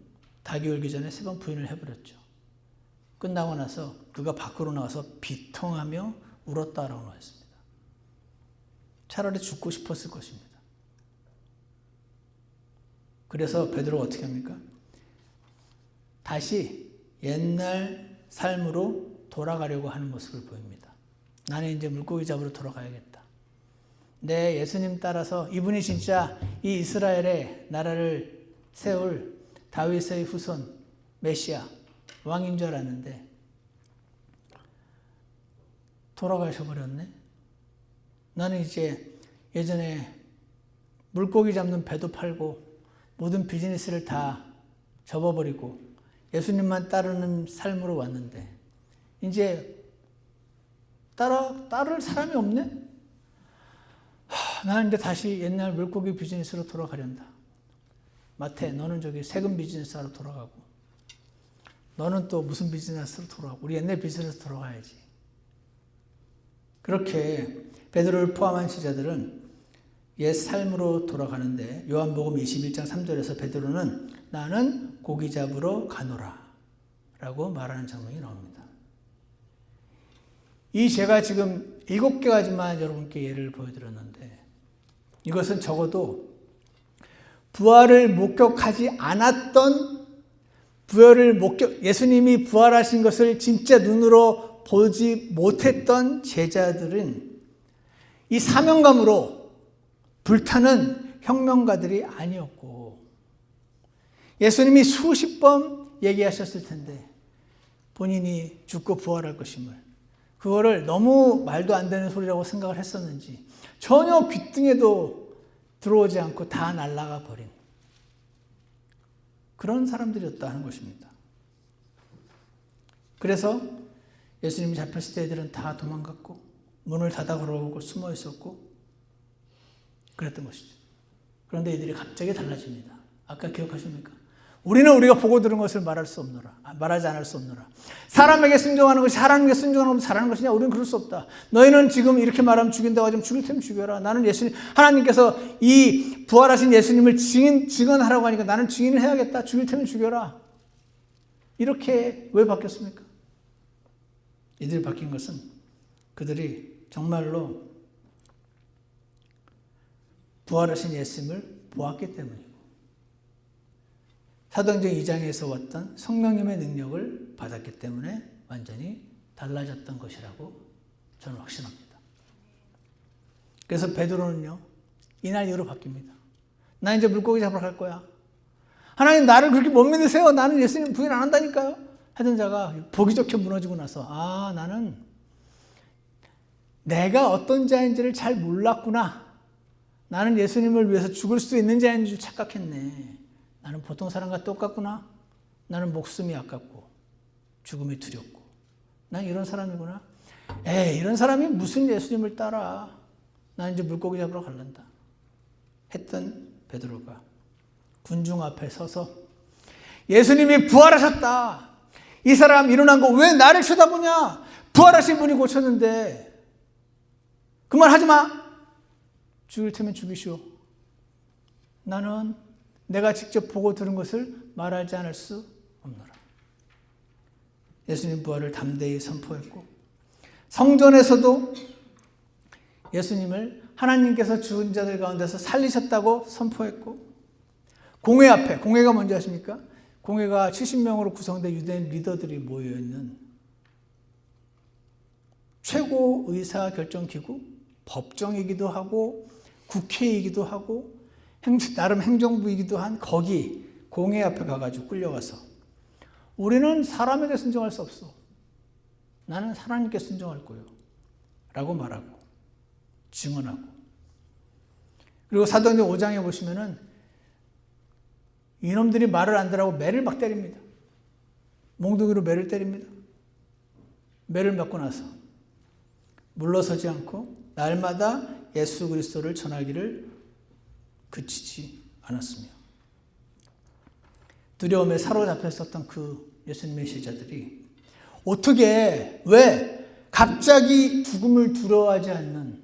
닭이 울기 전에 3번 부인을 해버렸죠. 끝나고 나서 그가 밖으로 나와서 비통하며 울었다라고 나와 있습니다. 차라리 죽고 싶었을 것입니다. 그래서 베드로가 어떻게 합니까? 다시 옛날 삶으로 돌아가려고 하는 모습을 보입니다. 나는 이제 물고기 잡으러 돌아가야겠다. 내 예수님 따라서 이분이 진짜 이 이스라엘의 나라를 세울 다윗의 후손 메시아 왕인 줄 알았는데 돌아가셔버렸네. 나는 이제 예전에 물고기 잡는 배도 팔고 모든 비즈니스를 다 접어버리고 예수님만 따르는 삶으로 왔는데 이제 따를 사람이 없네? 나는 이제 다시 옛날 물고기 비즈니스로 돌아가련다. 마태, 너는 저기 세금 비즈니스로 돌아가고 너는 또 무슨 비즈니스로 돌아가고 우리 옛날 비즈니스로 돌아가야지. 그렇게 베드로를 포함한 제자들은 옛 삶으로 돌아가는데 요한복음 21장 3절에서 베드로는 나는 고기 잡으러 가노라 라고 말하는 장면이 나옵니다. 이 제가 지금 7개까지만 여러분께 예를 보여드렸는데 이것은 적어도 부활을 목격하지 않았던 예수님이 부활하신 것을 진짜 눈으로 보지 못했던 제자들은 이 사명감으로 불타는 혁명가들이 아니었고 예수님이 수십 번 얘기하셨을 텐데 본인이 죽고 부활할 것임을 그거를 너무 말도 안 되는 소리라고 생각을 했었는지 전혀 귓등에도 들어오지 않고 다 날아가 버린 그런 사람들이었다 하는 것입니다. 그래서 예수님이 잡혔을 때 애들은 다 도망갔고 문을 닫아 걸어오고 숨어 있었고 그랬던 것이죠. 그런데 이들이 갑자기 달라집니다. 아까 기억하십니까? 우리는 우리가 보고 들은 것을 말하지 않을 수 없노라. 사람에게 순종하는 것이 하나님께 순종하는 것이 잘하는 것이냐? 우리는 그럴 수 없다. 너희는 지금 이렇게 말하면 죽인다고 하지만 죽일 테면 죽여라. 나는 하나님께서 이 부활하신 예수님을 증언하라고 하니까 나는 증인을 해야겠다. 죽일 테면 죽여라. 이렇게 왜 바뀌었습니까? 이들이 바뀐 것은 그들이 정말로 부활하신 예수님을 보았기 때문이고 사도행전 2장에서 왔던 성령님의 능력을 받았기 때문에 완전히 달라졌던 것이라고 저는 확신합니다. 그래서 베드로는요, 이날 이후로 바뀝니다. 나 이제 물고기 잡으러 갈 거야. 하나님 나를 그렇게 못 믿으세요. 나는 예수님 부인 안 한다니까요. 하던 자가 보기 좋게 무너지고 나서 나는 내가 어떤 자인지를 잘 몰랐구나. 나는 예수님을 위해서 죽을 수 있는 자인 줄 착각했네. 나는 보통 사람과 똑같구나. 나는 목숨이 아깝고 죽음이 두렵고 난 이런 사람이구나. 이런 사람이 무슨 예수님을 따라. 난 이제 물고기 잡으러 갈란다. 했던 베드로가 군중 앞에 서서 예수님이 부활하셨다. 이 사람 일어난 거 왜 나를 쳐다보냐. 부활하신 분이 고쳤는데 그 말 하지 마. 죽일 테면 죽이시오. 나는 내가 직접 보고 들은 것을 말하지 않을 수 없노라. 예수님 부활을 담대히 선포했고 성전에서도 예수님을 하나님께서 죽은 자들 가운데서 살리셨다고 선포했고 공회 앞에, 공회가 뭔지 아십니까? 공회가 70명으로 구성된 유대인 리더들이 모여있는 최고 의사결정기구, 법정이기도 하고 국회이기도 하고 나름 행정부이기도 한 거기 공회 앞에 가가지고 끌려가서 우리는 사람에게 순종할 수 없어. 나는 하나님께 순종할 거예요. 라고 말하고 증언하고 그리고 사도행전 5장에 보시면은 이놈들이 말을 안 들으라고 매를 막 때립니다. 몽둥이로 매를 때립니다. 매를 맞고 나서 물러서지 않고 날마다 예수 그리스도를 전하기를 그치지 않았으며 두려움에 사로잡혔었던 그 예수님의 제자들이 어떻게 왜 갑자기 죽음을 두려워하지 않는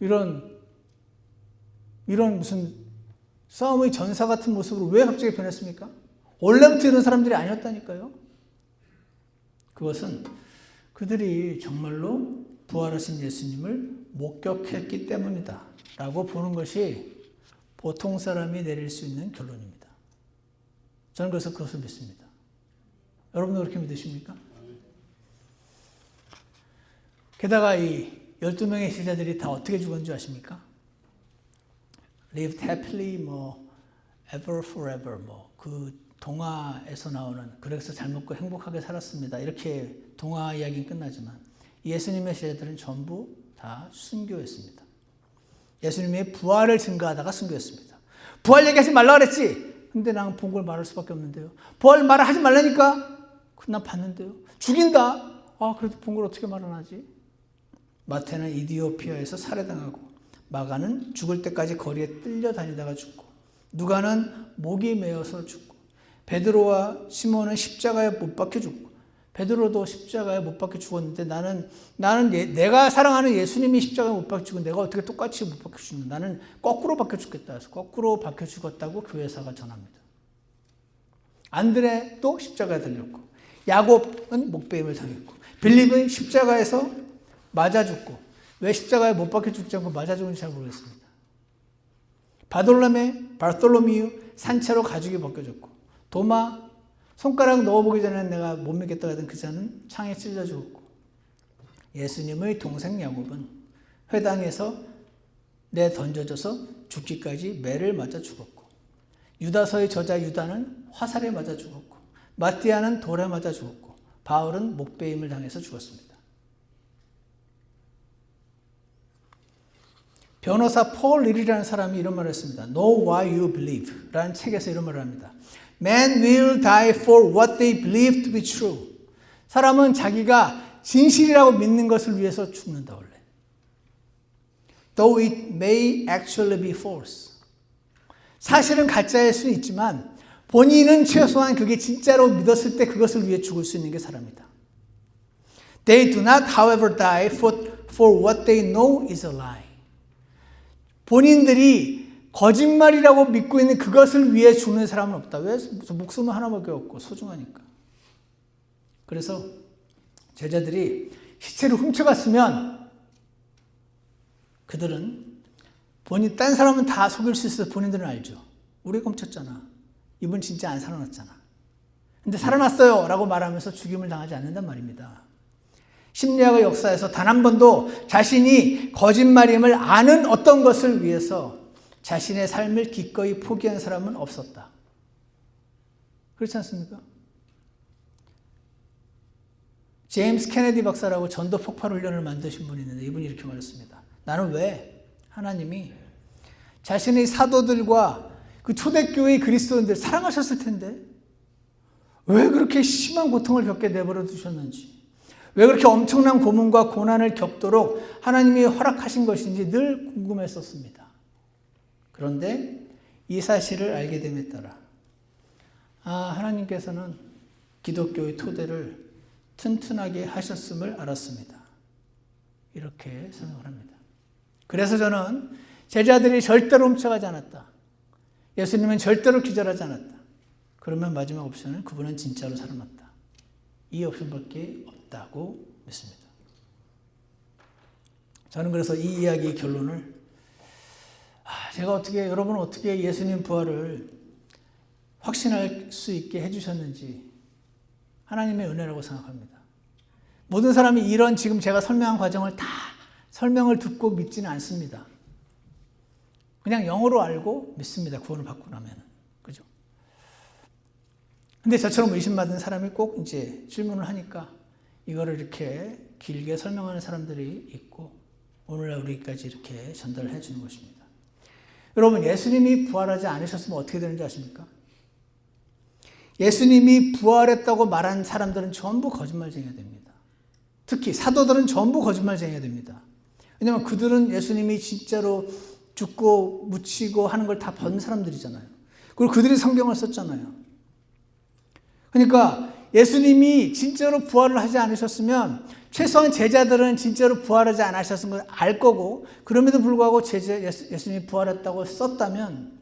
이런 무슨 싸움의 전사 같은 모습으로 왜 갑자기 변했습니까? 원래부터 이런 사람들이 아니었다니까요. 그것은 그들이 정말로 부활하신 예수님을 목격했기 때문이다 라고 보는 것이 보통 사람이 내릴 수 있는 결론입니다. 저는 그래서 그것을 믿습니다. 여러분도 그렇게 믿으십니까? 게다가 이 12명의 제자들이 다 어떻게 죽은 줄 아십니까? Lived happily, ever, forever, 그 동화에서 나오는 그래서 잘 먹고 행복하게 살았습니다. 이렇게 동화 이야기는 끝나지만 예수님의 제자들은 전부 다 순교했습니다. 예수님의 부활을 증거하다가 순교했습니다. 부활 얘기하지 말라 그랬지. 근데 나는 본 걸 말할 수밖에 없는데요. 부활 말을 하지 말라니까. 난 봤는데요. 죽인다. 그래도 본 걸 어떻게 말을 하지? 마태는 이디오피아에서 살해당하고, 마가는 죽을 때까지 거리에 뜰려 다니다가 죽고, 누가는 목이 메어서 죽고, 베드로와 시몬은 십자가에 못 박혀 죽고, 베드로도 십자가에 못 박혀 죽었는데 나는 내가 사랑하는 예수님이 십자가에 못 박혀 죽은 내가 어떻게 똑같이 못 박혀 죽는, 나는 거꾸로 박혀 죽겠다 해서 거꾸로 박혀 죽었다고 교회사가 전합니다. 안드레도 십자가에 달렸고, 야곱은 목베임을 당했고, 빌립은 십자가에서 맞아 죽고, 왜 십자가에 못 박혀 죽지 않고 맞아 죽은지 잘 모르겠습니다. 바톨로미유 산채로 가죽이 벗겨졌고, 도마 손가락 넣어보기 전에 내가 못 믿겠다 하던 그 자는 창에 찔려 죽었고, 예수님의 동생 야곱은 회당에서 내던져져서 죽기까지 매를 맞아 죽었고, 유다서의 저자 유다는 화살에 맞아 죽었고, 마띠아는 돌에 맞아 죽었고, 바울은 목베임을 당해서 죽었습니다. 변호사 폴 릴이라는 사람이 이런 말을 했습니다. Know why you believe 라는 책에서 이런 말을 합니다. Man will die for what they believe to be true. 사람은 자기가 진실이라고 믿는 것을 위해서 죽는다 원래. Though it may actually be false. 사실은 가짜일 수 있지만 본인은 최소한 그게 진짜로 믿었을 때 그것을 위해 죽을 수 있는 게 사람이다. They do not, however, die for what they know is a lie. 본인들이 거짓말이라고 믿고 있는 그것을 위해 죽는 사람은 없다. 왜? 목숨은 하나밖에 없고 소중하니까. 그래서 제자들이 시체를 훔쳐갔으면 그들은 딴 사람은 다 속일 수 있어서 본인들은 알죠. 우리가 훔쳤잖아. 이분 진짜 안 살아났잖아. 근데 살아났어요 라고 말하면서 죽임을 당하지 않는단 말입니다. 심리학의 역사에서 단 한 번도 자신이 거짓말임을 아는 어떤 것을 위해서 자신의 삶을 기꺼이 포기한 사람은 없었다. 그렇지 않습니까? 제임스 케네디 박사라고 전도 폭발 훈련을 만드신 분이 있는데 이분이 이렇게 말했습니다. 나는 왜 하나님이 자신의 사도들과 그 초대교회의 그리스도인들 사랑하셨을 텐데 왜 그렇게 심한 고통을 겪게 내버려 두셨는지, 왜 그렇게 엄청난 고문과 고난을 겪도록 하나님이 허락하신 것인지 늘 궁금했었습니다. 그런데 이 사실을 알게 됨에 따라 하나님께서는 기독교의 토대를 튼튼하게 하셨음을 알았습니다. 이렇게 설명을 합니다. 그래서 저는 제자들이 절대로 훔쳐가지 않았다. 예수님은 절대로 기절하지 않았다. 그러면 마지막 옵션은 그분은 진짜로 살아났다. 이 옵션밖에 없다고 믿습니다. 저는 그래서 이 이야기의 결론을 여러분은 어떻게 예수님 부활을 확신할 수 있게 해주셨는지 하나님의 은혜라고 생각합니다. 모든 사람이 이런 지금 제가 설명한 과정을 다 설명을 듣고 믿지는 않습니다. 그냥 영어로 알고 믿습니다. 구원을 받고 나면. 그죠? 근데 저처럼 의심받은 사람이 꼭 이제 질문을 하니까 이거를 이렇게 길게 설명하는 사람들이 있고 오늘날 우리까지 이렇게 전달해 주는 것입니다. 여러분, 예수님이 부활하지 않으셨으면 어떻게 되는지 아십니까? 예수님이 부활했다고 말한 사람들은 전부 거짓말쟁이가 됩니다. 특히 사도들은 전부 거짓말쟁이가 됩니다. 왜냐하면 그들은 예수님이 진짜로 죽고 묻히고 하는 걸 다 본 사람들이잖아요. 그리고 그들이 성경을 썼잖아요. 그러니까 예수님이 진짜로 부활을 하지 않으셨으면 최소한 제자들은 진짜로 부활하지 않으셨은 걸 알 거고, 그럼에도 불구하고 예수님이 부활했다고 썼다면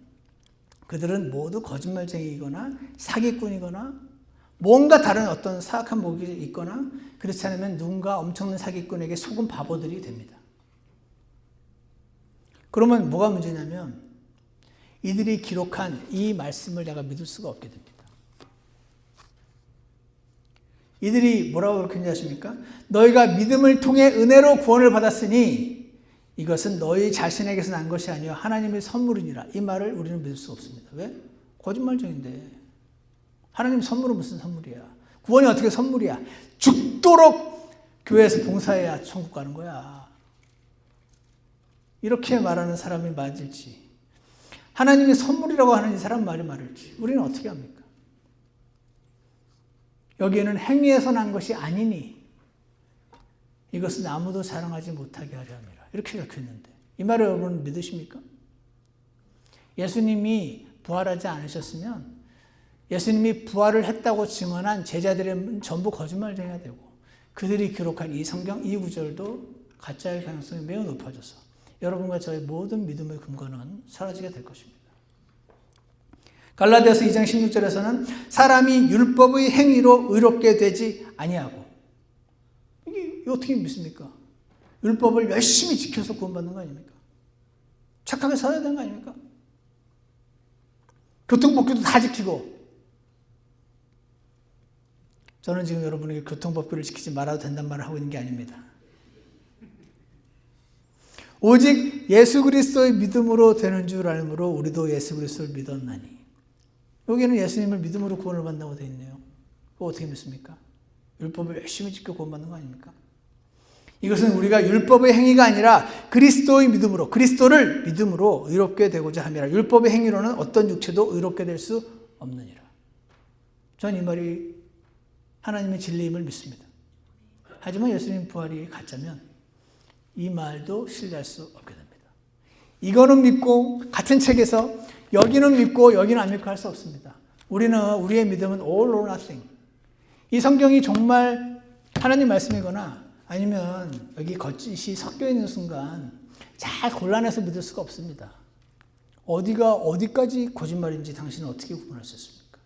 그들은 모두 거짓말쟁이이거나 사기꾼이거나 뭔가 다른 어떤 사악한 목이 있거나, 그렇지 않으면 누군가 엄청난 사기꾼에게 속은 바보들이 됩니다. 그러면 뭐가 문제냐면 이들이 기록한 이 말씀을 내가 믿을 수가 없게 됩니다. 이들이 뭐라고 그렇게 하십니까? 너희가 믿음을 통해 은혜로 구원을 받았으니 이것은 너희 자신에게서 난 것이 아니요 하나님의 선물이니라. 이 말을 우리는 믿을 수 없습니다. 왜? 거짓말쟁인데. 하나님 선물은 무슨 선물이야? 구원이 어떻게 선물이야? 죽도록 교회에서 봉사해야 천국 가는 거야. 이렇게 말하는 사람이 맞을지, 하나님이 선물이라고 하는 이 사람 말이 맞을지 우리는 어떻게 합니까? 여기에는 행위에서 난 것이 아니니 이것은 아무도 자랑하지 못하게 하려 함이라, 이렇게 적혀있는데 이 말을 여러분 믿으십니까? 예수님이 부활하지 않으셨으면 예수님이 부활을 했다고 증언한 제자들은 전부 거짓말쟁이가 되고 그들이 기록한 이 성경 이 구절도 가짜일 가능성이 매우 높아져서 여러분과 저의 모든 믿음의 근거는 사라지게 될 것입니다. 갈라디아서 2장 16절에서는 사람이 율법의 행위로 의롭게 되지 아니하고, 이게 어떻게 믿습니까? 율법을 열심히 지켜서 구원받는 거 아닙니까? 착하게 살아야 되는 거 아닙니까? 교통법규도 다 지키고. 저는 지금 여러분에게 교통법규를 지키지 말아도 된다는 말을 하고 있는 게 아닙니다. 오직 예수 그리스도의 믿음으로 되는 줄 알므로 우리도 예수 그리스도를 믿었나니. 여기는 예수님을 믿음으로 구원을 받는다고 되어 있네요. 그거 어떻게 믿습니까? 율법을 열심히 지켜 구원받는 거 아닙니까? 이것은 우리가 율법의 행위가 아니라 그리스도의 믿음으로, 그리스도를 믿음으로 의롭게 되고자 함이라. 율법의 행위로는 어떤 육체도 의롭게 될 수 없느니라. 저는 이 말이 하나님의 진리임을 믿습니다. 하지만 예수님 부활이 가짜면 이 말도 신뢰할 수 없게 됩니다. 이거는 믿고 같은 책에서 여기는 믿고 여기는 안 믿고 할 수 없습니다. 우리의 믿음은 all or nothing. 이 성경이 정말 하나님 말씀이거나 아니면 여기 거짓이 섞여 있는 순간 잘 골라내서 믿을 수가 없습니다. 어디가 어디까지 거짓말인지 당신은 어떻게 구분할 수 있습니까?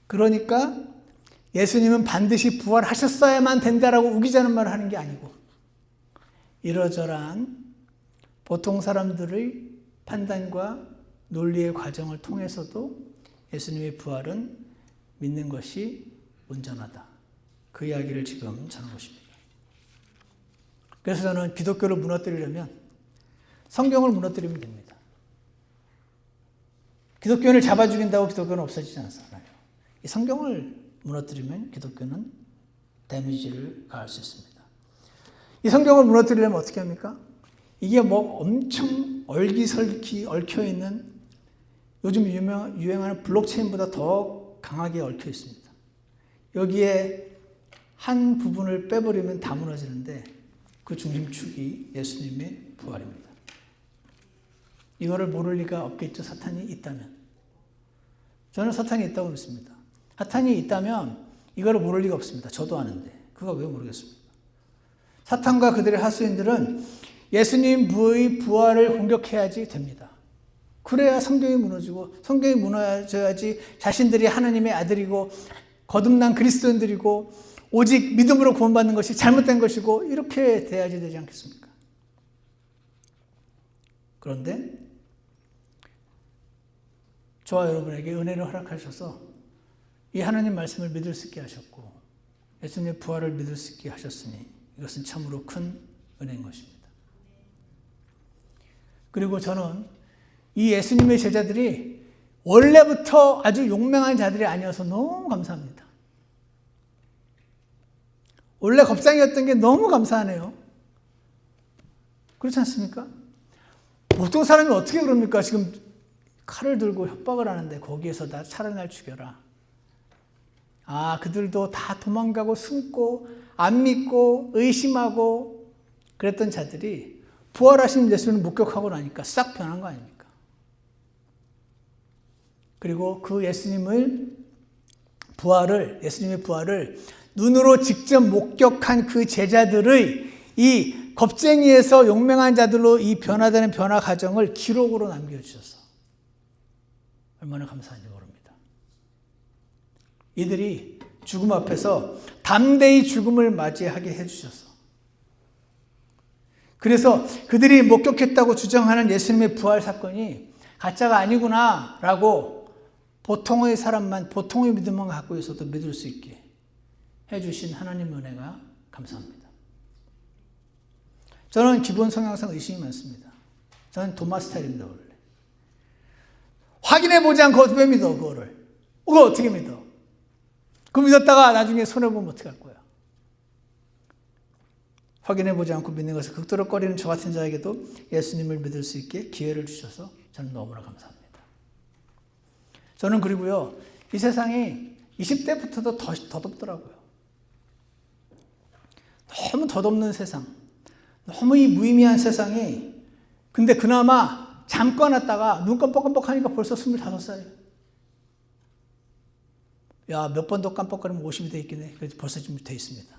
그러니까 예수님은 반드시 부활하셨어야만 된다라고 우기자는 말을 하는 게 아니고 이러저러한 보통 사람들의 판단과 논리의 과정을 통해서도 예수님의 부활은 믿는 것이 온전하다. 그 이야기를 지금 전하고 것입니다. 그래서 저는 기독교를 무너뜨리려면 성경을 무너뜨리면 됩니다. 기독교를 잡아 죽인다고 기독교는 없어지지 않잖아요. 이 성경을 무너뜨리면 기독교는 데미지를 가할 수 있습니다. 이 성경을 무너뜨리려면 어떻게 합니까? 이게 뭐 엄청 얼기설기 얽혀있는 요즘 유행하는 블록체인보다 더 강하게 얽혀 있습니다. 여기에 한 부분을 빼버리면 다 무너지는데 그 중심축이 예수님의 부활입니다. 이거를 모를 리가 없겠죠. 사탄이 있다면. 저는 사탄이 있다고 믿습니다. 사탄이 있다면 이거를 모를 리가 없습니다. 저도 아는데 그거 왜 모르겠습니까? 사탄과 그들의 하수인들은 예수님의 부활을 공격해야지 됩니다. 그래야 성경이 무너지고 성경이 무너져야지 자신들이 하나님의 아들이고 거듭난 그리스도인들이고 오직 믿음으로 구원받는 것이 잘못된 것이고 이렇게 돼야지 되지 않겠습니까? 그런데 저와 여러분에게 은혜를 허락하셔서 이 하나님 말씀을 믿을 수 있게 하셨고 예수님의 부활을 믿을 수 있게 하셨으니 이것은 참으로 큰 은혜인 것입니다. 그리고 저는 이 예수님의 제자들이 원래부터 아주 용맹한 자들이 아니어서 너무 감사합니다. 원래 겁상이었던 게 너무 감사하네요. 그렇지 않습니까? 보통 사람이 어떻게 그럽니까? 지금 칼을 들고 협박을 하는데 거기에서 나 차라리 날 죽여라. 아, 그들도 다 도망가고 숨고 안 믿고 의심하고 그랬던 자들이 부활하신 예수님을 목격하고 나니까 싹 변한 거 아닙니까? 그리고 그 예수님의 부활을 눈으로 직접 목격한 그 제자들의 이 겁쟁이에서 용맹한 자들로 이 변화되는 변화 과정을 기록으로 남겨주셔서 얼마나 감사한지 모릅니다. 이들이 죽음 앞에서 담대히 죽음을 맞이하게 해주셔서 그래서 그들이 목격했다고 주장하는 예수님의 부활 사건이 가짜가 아니구나 라고 보통의 사람만 보통의 믿음만 갖고 있어도 믿을 수 있게 해주신 하나님 은혜가 감사합니다. 저는 기본 성향상 의심이 많습니다. 저는 도마 스타일입니다. 원래 확인해보지 않고 왜 믿어 그거를? 그거 어떻게 믿어? 그거 믿었다가 나중에 손해보면 어떡할 거야? 확인해 보지 않고 믿는 것을 극도로거리는 저 같은 자에게도 예수님을 믿을 수 있게 기회를 주셔서 저는 너무나 감사합니다. 저는 그리고요, 이 세상이 20대부터도 덧없더라고요. 너무 덧없는 세상, 너무 이 무의미한 세상이, 근데 그나마 잠깐 왔다가 눈 깜빡깜빡 하니까 벌써 25살이에요. 야, 몇 번 더 깜빡거리면 50이 돼 있긴 해. 그래서 벌써 좀 돼 있습니다.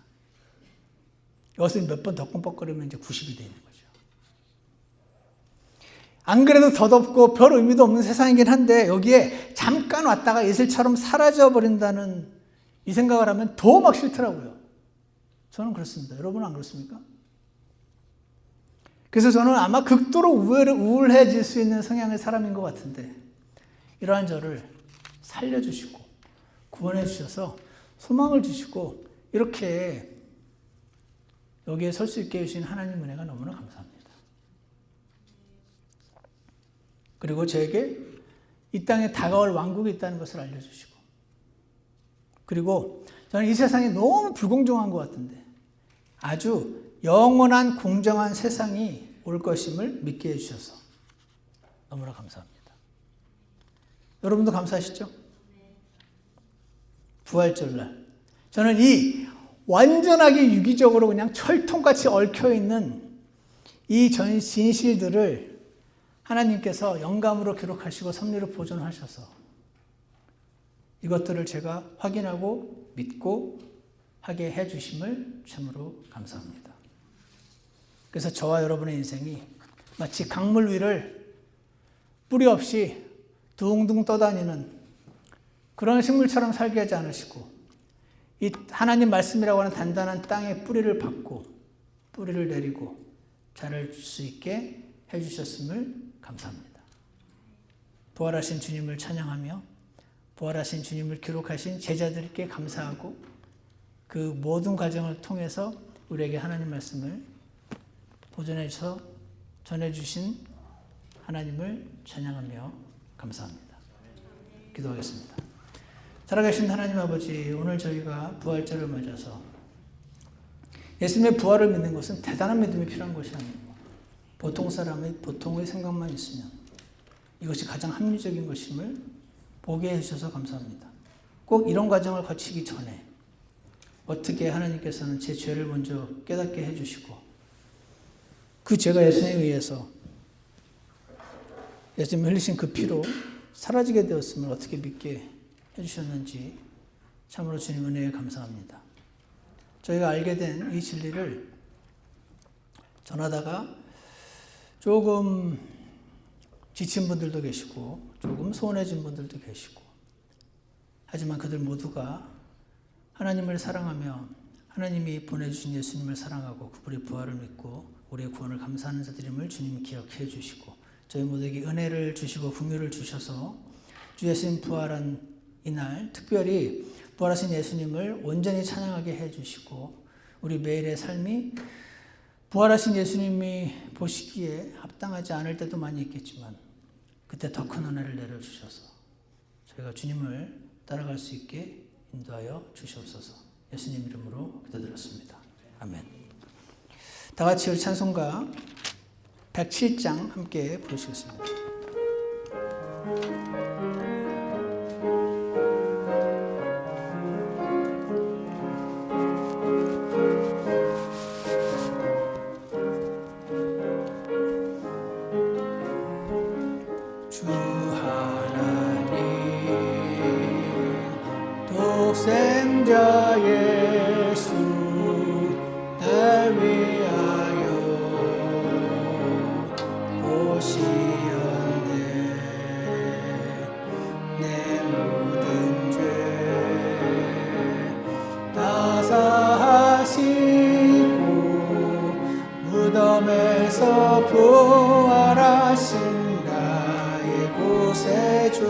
여기서 몇 번 더 깜빡거리면 이제 90이 돼 있는 거죠. 안 그래도 덧없고 별 의미도 없는 세상이긴 한데 여기에 잠깐 왔다가 이슬처럼 사라져버린다는 이 생각을 하면 더 막 싫더라고요. 저는 그렇습니다. 여러분은 안 그렇습니까? 그래서 저는 아마 극도로 우울해질 수 있는 성향의 사람인 것 같은데 이러한 저를 살려주시고 구원해 주셔서 소망을 주시고 이렇게 여기에 설 수 있게 해주신 하나님 은혜가 너무나 감사합니다. 그리고 저에게 이 땅에 다가올 왕국이 있다는 것을 알려주시고 그리고 저는 이 세상이 너무 불공정한 것 같은데 아주 영원한 공정한 세상이 올 것임을 믿게 해주셔서 너무나 감사합니다. 여러분도 감사하시죠? 부활절날 저는 이 완전하게 유기적으로 그냥 철통같이 얽혀있는 이 진실들을 하나님께서 영감으로 기록하시고 섭리로 보존하셔서 이것들을 제가 확인하고 믿고 하게 해주심을 참으로 감사합니다. 그래서 저와 여러분의 인생이 마치 강물 위를 뿌리 없이 둥둥 떠다니는 그런 식물처럼 살게 하지 않으시고 이 하나님 말씀이라고 하는 단단한 땅에 뿌리를 받고 뿌리를 내리고 자랄 수 있게 해주셨음을 감사합니다. 부활하신 주님을 찬양하며 부활하신 주님을 기록하신 제자들께 감사하고 그 모든 과정을 통해서 우리에게 하나님 말씀을 보존해서 전해주신 하나님을 찬양하며 감사합니다. 기도하겠습니다. 살아계신 하나님 아버지, 오늘 저희가 부활절을 맞아서 예수님의 부활을 믿는 것은 대단한 믿음이 필요한 것이 아니고 보통 사람의 보통의 생각만 있으면 이것이 가장 합리적인 것임을 보게 해주셔서 감사합니다. 꼭 이런 과정을 거치기 전에 어떻게 하나님께서는 제 죄를 먼저 깨닫게 해주시고 그 죄가 예수님에 의해서 예수님이 흘리신 그 피로 사라지게 되었음을 어떻게 믿게 해주셨는지 참으로 주님 은혜에 감사합니다. 저희가 알게 된 이 진리를 전하다가 조금 지친 분들도 계시고 조금 소원해진 분들도 계시고 하지만 그들 모두가 하나님을 사랑하며 하나님이 보내주신 예수님을 사랑하고 그분의 부활을 믿고 우리의 구원을 감사하는 자들임을 주님이 기억해 주시고 저희 모두에게 은혜를 주시고 긍휼을 주셔서 주 예수님 부활한 이날 특별히 부활하신 예수님을 온전히 찬양하게 해주시고 우리 매일의 삶이 부활하신 예수님이 보시기에 합당하지 않을 때도 많이 있겠지만 그때 더 큰 은혜를 내려주셔서 저희가 주님을 따라갈 수 있게 인도하여 주시옵소서. 예수님 이름으로 기도드렸습니다. 아멘. 다 같이 우리 찬송가 107장 함께 부르시겠습니다. 독생자 예수 날 위하여 오시었네. 내 모든 죄 다 사하시고 무덤에서 부활하신 나의 구세주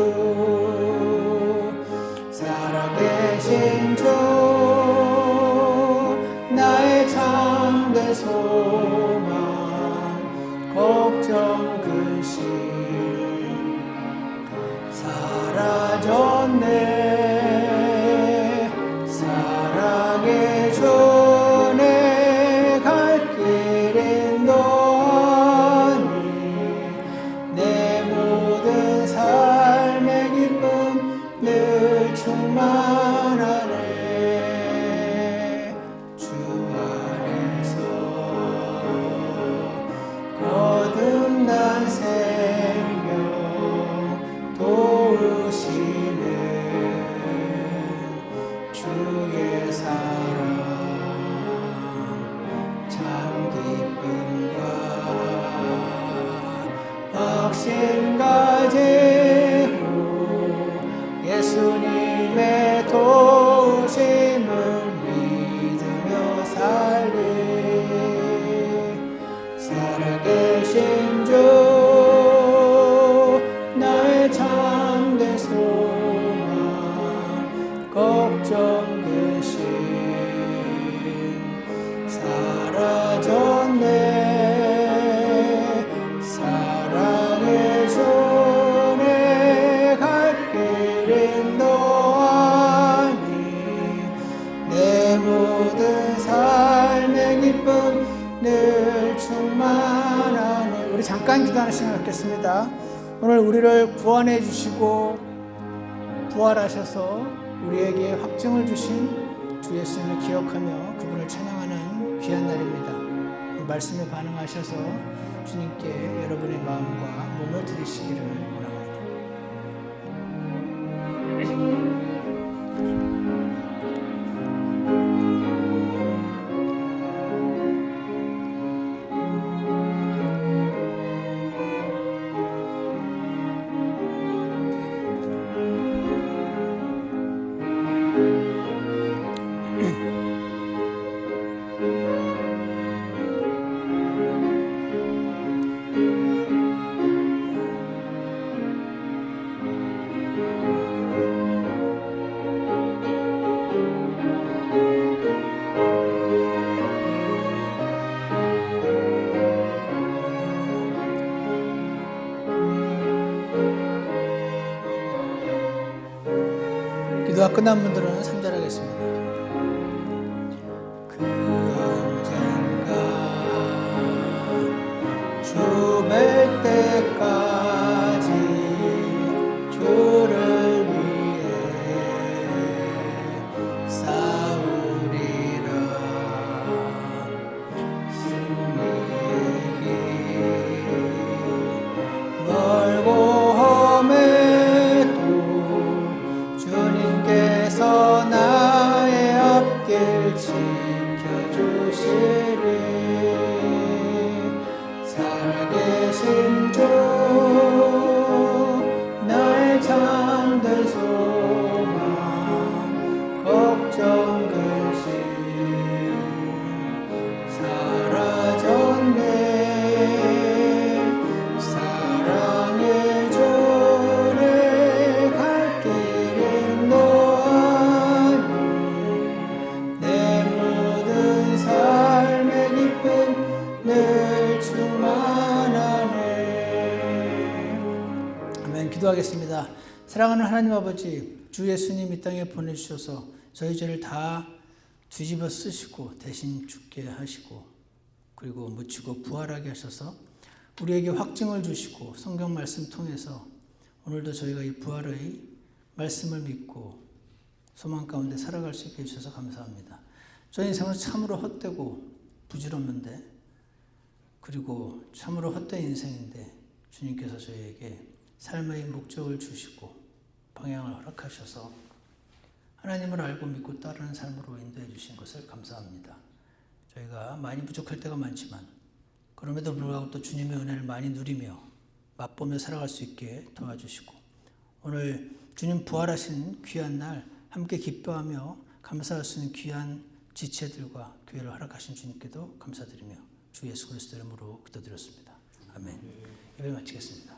살아계신 주 나의 참된 소망 걱정 근심 사라졌네. 사랑의 주 내 갈 충만하네. 주 안에서 거듭난 생명 도우시는 주의 사랑 참 기쁨과 확신 가지고 예수님의 도우심을 믿으며 살리 살아계신 주 나의 참된 소망 걱정 대신 사라졌네. 사랑의 주내 갈 길은 너아니 내 모든 삶의 기쁨 늘 충만하네. 우리 잠깐 기도하는 시간 갖겠습니다. 오늘 우리를 구원해 주시고 부활하셔서 우리에게 확증을 주신 주 예수님을 기억하며 그분을 찬양하는 귀한 날입니다. 말씀에 반응하셔서 주님께 여러분의 마음과 몸을 드리시기를 원합니다. 기도가 끝난 분들은 3절 하겠습니다. 그 언젠가 주 뵐 때까지 주를 위해 싸우리라. 승리의 길 멀고 험해도 주님께서 나의 앞길 지켜주시리. 살아계신 주 나의 참된 소망 걱정 근심 사라졌네. 사랑의 주내 갈 길은 너아니 내 모든 삶의 기쁨 늘 충만하네. 아멘. 기도하겠습니다. 사랑하는 하나님 아버지, 주 예수님 이 땅에 보내주셔서 저희 죄를 다 뒤집어 쓰시고 대신 죽게 하시고 그리고 묻히고 부활하게 하셔서 우리에게 확증을 주시고 성경 말씀 통해서 오늘도 저희가 이 부활의 말씀을 믿고 소망 가운데 살아갈 수 있게 해주셔서 감사합니다. 저희 인생은 참으로 헛되고 부질없는데 그리고 참으로 헛된 인생인데 주님께서 저희에게 삶의 목적을 주시고 방향을 허락하셔서 하나님을 알고 믿고 따르는 삶으로 인도해 주신 것을 감사합니다. 저희가 많이 부족할 때가 많지만 그럼에도 불구하고 또 주님의 은혜를 많이 누리며 맛보며 살아갈 수 있게 도와주시고 오늘 주님 부활하신 귀한 날 함께 기뻐하며 감사할 수 있는 귀한 지체들과 교회를 허락하신 주님께도 감사드리며 주 예수 그리스도 이름으로 기도드렸습니다. 아멘. 예배 마치겠습니다.